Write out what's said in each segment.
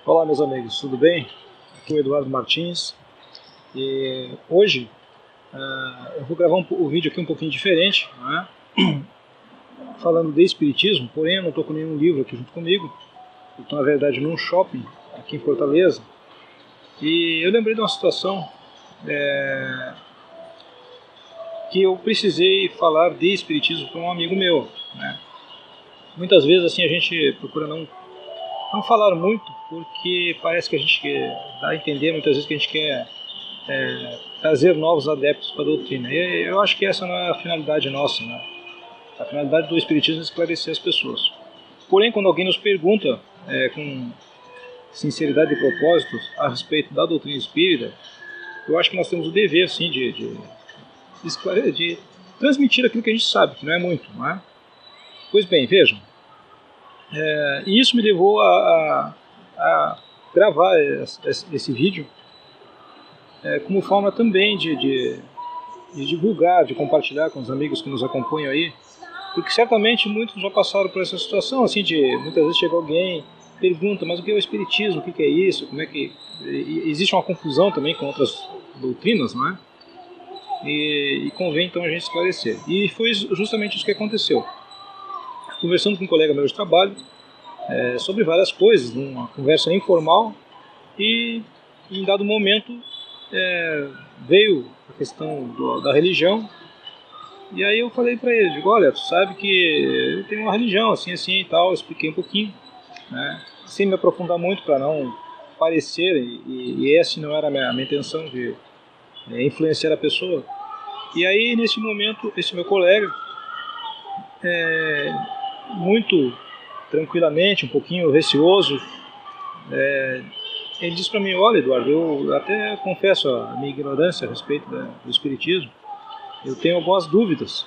Olá, meus amigos, tudo bem? Aqui é o Eduardo Martins e hoje eu vou gravar um vídeo aqui um pouquinho diferente, né? Falando de espiritismo, porém eu não estou com nenhum livro aqui junto comigo. Eu estou, na verdade, num shopping aqui em Fortaleza e eu lembrei de uma situação que eu precisei falar de espiritismo com um amigo meu, né? Muitas vezes assim a gente procura não falar muito, porque parece que a gente dá a entender muitas vezes que a gente quer trazer novos adeptos para a doutrina. E eu acho que essa não é a finalidade nossa, né? A finalidade do espiritismo é esclarecer as pessoas. Porém, quando alguém nos pergunta com sinceridade e propósito a respeito da doutrina espírita, eu acho que nós temos o dever, sim, de transmitir aquilo que a gente sabe, que não é muito, não é? Pois bem, vejam. E isso me levou a gravar esse vídeo como forma também de divulgar, de compartilhar com os amigos que nos acompanham aí, porque certamente muitos já passaram por essa situação, assim, de muitas vezes chega alguém, pergunta, mas o que é o espiritismo, o que é isso, como é que... Existe uma confusão também com outras doutrinas, não é? E convém então a gente esclarecer. E foi justamente isso que aconteceu. Conversando com um colega meu de trabalho, sobre várias coisas, numa conversa informal, e em dado momento veio a questão da religião, e aí eu falei para ele, digo, olha, tu sabe que eu tenho uma religião assim, assim e tal, eu expliquei um pouquinho, né, sem me aprofundar muito para não parecer, e essa não era a minha intenção de influenciar a pessoa. E aí nesse momento, esse meu colega, muito tranquilamente, um pouquinho receoso, ele disse para mim, olha, Eduardo, eu até confesso a minha ignorância a respeito do espiritismo, eu tenho algumas dúvidas,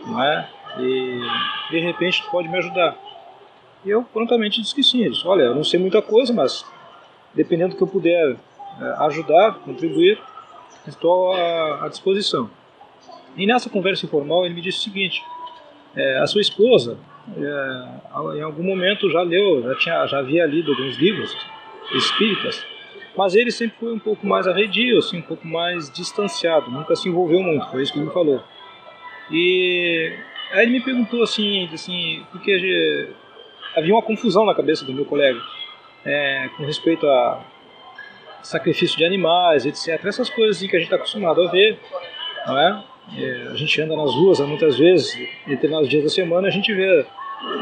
não é? E de repente tu pode me ajudar. E eu prontamente disse que sim. Ele disse, olha, eu não sei muita coisa, mas dependendo do que eu puder ajudar, contribuir, estou à disposição. E nessa conversa informal ele me disse o seguinte, a sua esposa em algum momento já leu, já havia lido alguns livros espíritas, mas ele sempre foi um pouco mais arredio, assim, um pouco mais distanciado, nunca se envolveu muito, foi isso que ele me falou. E aí ele me perguntou assim porque havia uma confusão na cabeça do meu colega com respeito a sacrifício de animais, etc. Essas coisas assim, que a gente está acostumado a ver, não é? A gente anda nas ruas muitas vezes, em determinados dias da semana, a gente vê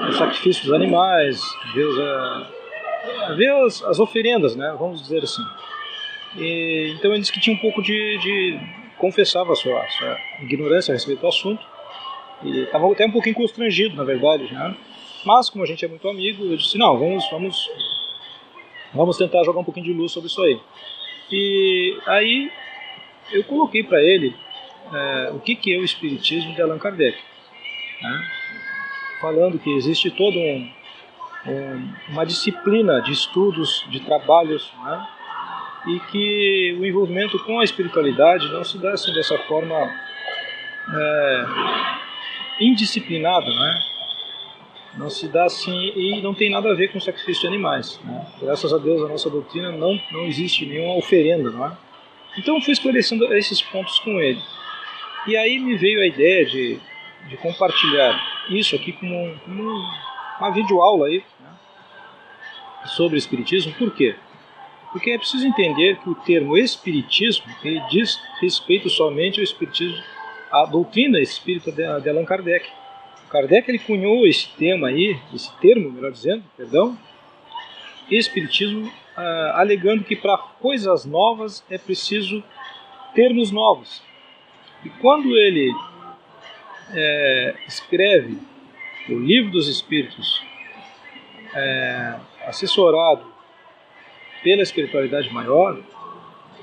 o sacrifício dos animais, vê as oferendas, né? Vamos dizer assim. Então ele disse que tinha um pouco confessava a sua ignorância a respeito do assunto, e estava até um pouquinho constrangido, na verdade, né? Mas como a gente é muito amigo, eu disse, não, vamos tentar jogar um pouquinho de luz sobre isso aí. E aí eu coloquei para ele o que é o espiritismo de Allan Kardec, né? Falando que existe toda uma disciplina de estudos, de trabalhos, né? E que o envolvimento com a espiritualidade não se dá assim dessa forma indisciplinada, né? Não se dá assim e não tem nada a ver com o sacrifício de animais, né? Graças a Deus a nossa doutrina não existe nenhuma oferenda, não é? Então eu fui esclarecendo esses pontos com ele. E aí me veio a ideia de compartilhar isso aqui como uma videoaula aí, né, sobre espiritismo. Por quê? Porque é preciso entender que o termo espiritismo ele diz respeito somente ao espiritismo, à doutrina espírita de Allan Kardec. Kardec ele cunhou esse termo, melhor dizendo, espiritismo, alegando que para coisas novas é preciso termos novos. E quando ele escreve o Livro dos Espíritos, assessorado pela espiritualidade maior,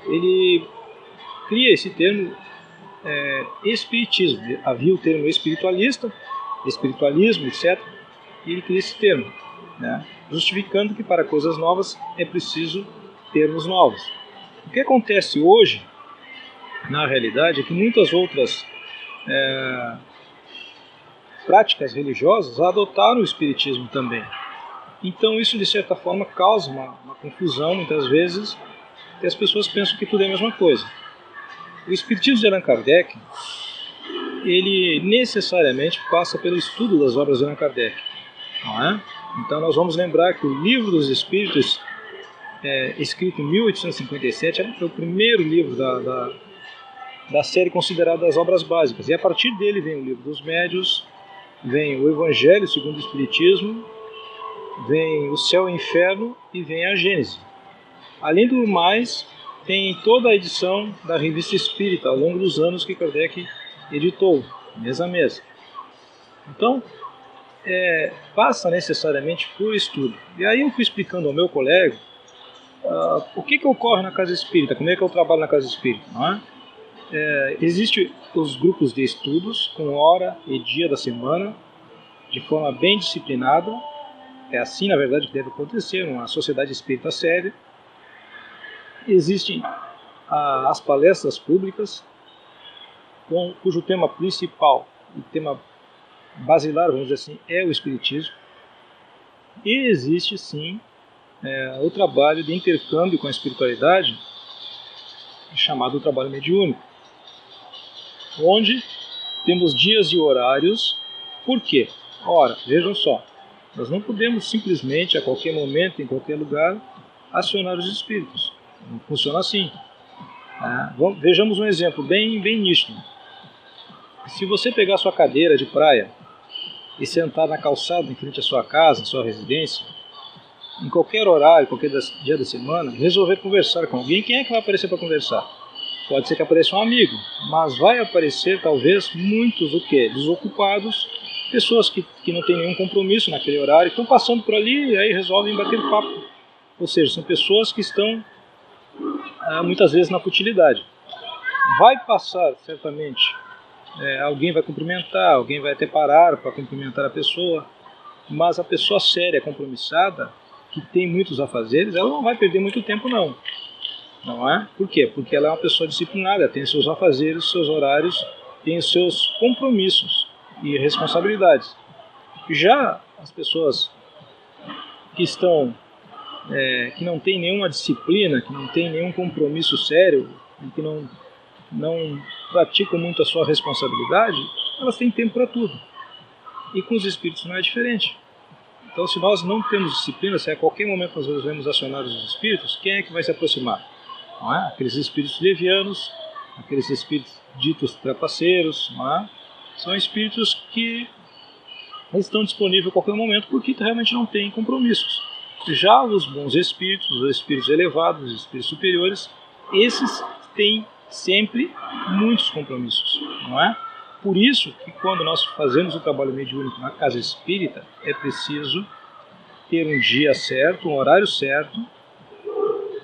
ele cria esse termo espiritismo. Havia o termo espiritualista, espiritualismo, etc. E ele cria esse termo, né, justificando que para coisas novas é preciso termos novos. O que acontece hoje, na realidade, é que muitas outras práticas religiosas adotaram o espiritismo também. Então isso de certa forma causa uma confusão muitas vezes, e as pessoas pensam que tudo é a mesma coisa. O Espiritismo de Allan Kardec, ele necessariamente passa pelo estudo das obras de Allan Kardec, não é? Então nós vamos lembrar que o Livro dos Espíritos, escrito em 1857, é o primeiro livro da série considerada as obras básicas, e a partir dele vem o Livro dos Médiuns, vem o Evangelho segundo o Espiritismo, vem o Céu e o Inferno e vem a Gênese. Além do mais, tem toda a edição da Revista Espírita ao longo dos anos que Kardec editou, mês a mês. Então, passa necessariamente por estudo. E aí eu fui explicando ao meu colega o que ocorre na Casa Espírita, como é que eu trabalho na Casa Espírita, não é? Existem os grupos de estudos com hora e dia da semana, de forma bem disciplinada. É assim, na verdade, que deve acontecer numa sociedade espírita séria. Existem as palestras públicas, cujo tema principal, o tema basilar, vamos dizer assim, é o Espiritismo. E existe, sim, o trabalho de intercâmbio com a espiritualidade, chamado trabalho mediúnico, onde temos dias e horários. Por quê? Ora, vejam só, nós não podemos simplesmente, a qualquer momento, em qualquer lugar, acionar os espíritos. Não funciona assim. Vejamos um exemplo bem nítido. Se você pegar sua cadeira de praia e sentar na calçada em frente à sua casa, à sua residência, em qualquer horário, qualquer dia da semana, resolver conversar com alguém, quem é que vai aparecer para conversar? Pode ser que apareça um amigo, mas vai aparecer talvez muitos desocupados, pessoas que não têm nenhum compromisso naquele horário, estão passando por ali e aí resolvem bater papo. Ou seja, são pessoas que estão muitas vezes na futilidade. Vai passar certamente, alguém vai cumprimentar, alguém vai até parar para cumprimentar a pessoa, mas a pessoa séria, compromissada, que tem muitos afazeres, ela não vai perder muito tempo não. Não é? Por quê? Porque ela é uma pessoa disciplinada, tem seus afazeres, seus horários, tem os seus compromissos e responsabilidades. Já as pessoas que estão que não têm nenhuma disciplina, que não têm nenhum compromisso sério e que não praticam muito a sua responsabilidade, elas têm tempo para tudo. E com os espíritos não é diferente. Então, se nós não temos disciplina, se a qualquer momento nós resolvemos acionar os espíritos, quem é que vai se aproximar? Não é? Aqueles espíritos levianos, aqueles espíritos ditos trapaceiros, não é? São espíritos que estão disponíveis a qualquer momento porque realmente não têm compromissos. Já os bons espíritos, os espíritos elevados, os espíritos superiores, esses têm sempre muitos compromissos, não é? Por isso que quando nós fazemos o trabalho mediúnico na casa espírita, é preciso ter um dia certo, um horário certo,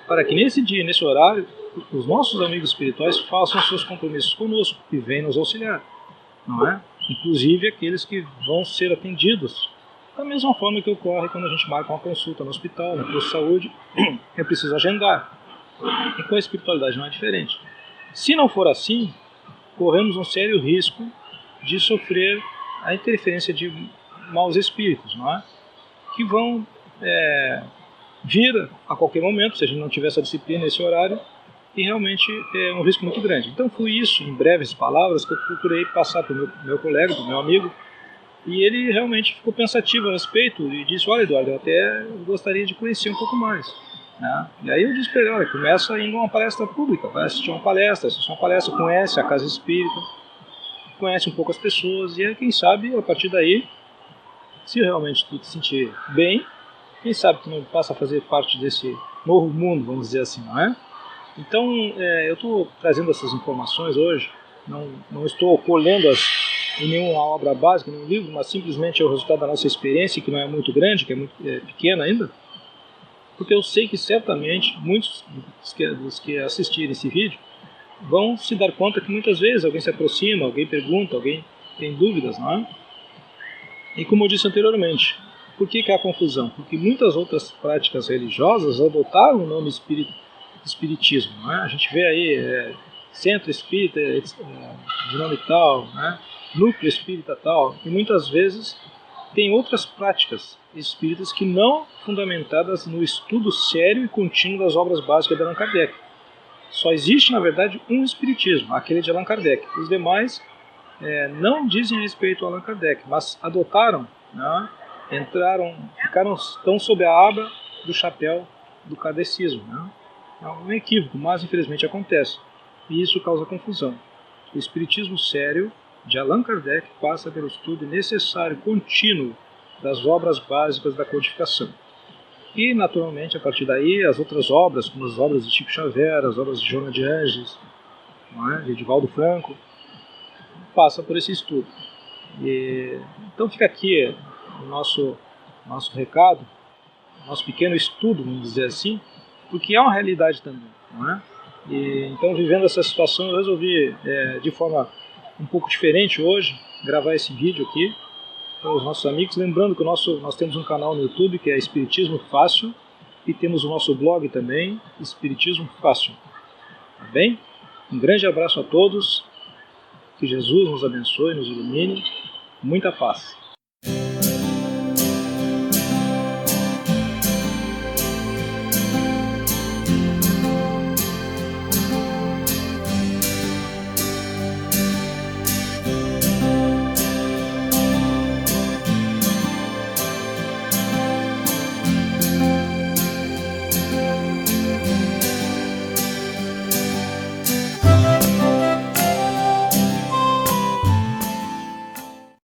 para que nesse dia, nesse horário, os nossos amigos espirituais façam seus compromissos conosco e venham nos auxiliar, não é? Inclusive aqueles que vão ser atendidos. Da mesma forma que ocorre quando a gente marca uma consulta no hospital, no posto de saúde, é preciso agendar. E com a espiritualidade não é diferente. Se não for assim, corremos um sério risco de sofrer a interferência de maus espíritos, não é? Que vão vir a qualquer momento, se a gente não tiver essa disciplina nesse horário, e realmente é um risco muito grande. Então foi isso, em breves palavras, que eu procurei passar para o meu colega, para o meu amigo, e ele realmente ficou pensativo a respeito e disse: olha, Eduardo, eu até gostaria de conhecer um pouco mais. Né? E aí eu disse para ele: olha, começa indo a uma palestra pública, vai assistir uma palestra, conhece a Casa Espírita, conhece um pouco as pessoas, e aí, quem sabe, a partir daí, se realmente tu te sentir bem, quem sabe tu não passa a fazer parte desse novo mundo, vamos dizer assim, não é? Então, eu estou trazendo essas informações hoje, não estou colhendo em nenhuma obra básica, nenhum livro, mas simplesmente é o resultado da nossa experiência, que não é muito grande, que é muito pequena ainda, porque eu sei que certamente muitos dos que assistirem esse vídeo vão se dar conta que muitas vezes alguém se aproxima, alguém pergunta, alguém tem dúvidas, não é? E como eu disse anteriormente, por que há confusão? Porque muitas outras práticas religiosas adotaram o nome espiritismo, não é? A gente vê aí centro espírita de nome tal, né? Núcleo espírita tal, e muitas vezes tem outras práticas espíritas que não fundamentadas no estudo sério e contínuo das obras básicas de Allan Kardec. Só existe, na verdade, um espiritismo, aquele de Allan Kardec. Os demais não dizem respeito a Allan Kardec, mas adotaram, né, estão sob a aba do chapéu do kardecismo. Né? É um equívoco, mas infelizmente acontece. E isso causa confusão. O espiritismo sério de Allan Kardec passa pelo estudo necessário contínuo das obras básicas da codificação. E, naturalmente, a partir daí, as outras obras, como as obras de Chico Xavier, as obras de Joana de Anjos, de Edivaldo Franco, passam por esse estudo. Então fica aqui o nosso recado, nosso pequeno estudo, vamos dizer assim, porque é uma realidade também. Não é? Então, vivendo essa situação, eu resolvi, de forma um pouco diferente hoje, gravar esse vídeo aqui para os nossos amigos. Lembrando que nós temos um canal no YouTube que é Espiritismo Fácil e temos o nosso blog também, Espiritismo Fácil. Tá bem? Um grande abraço a todos, que Jesus nos abençoe, nos ilumine, muita paz.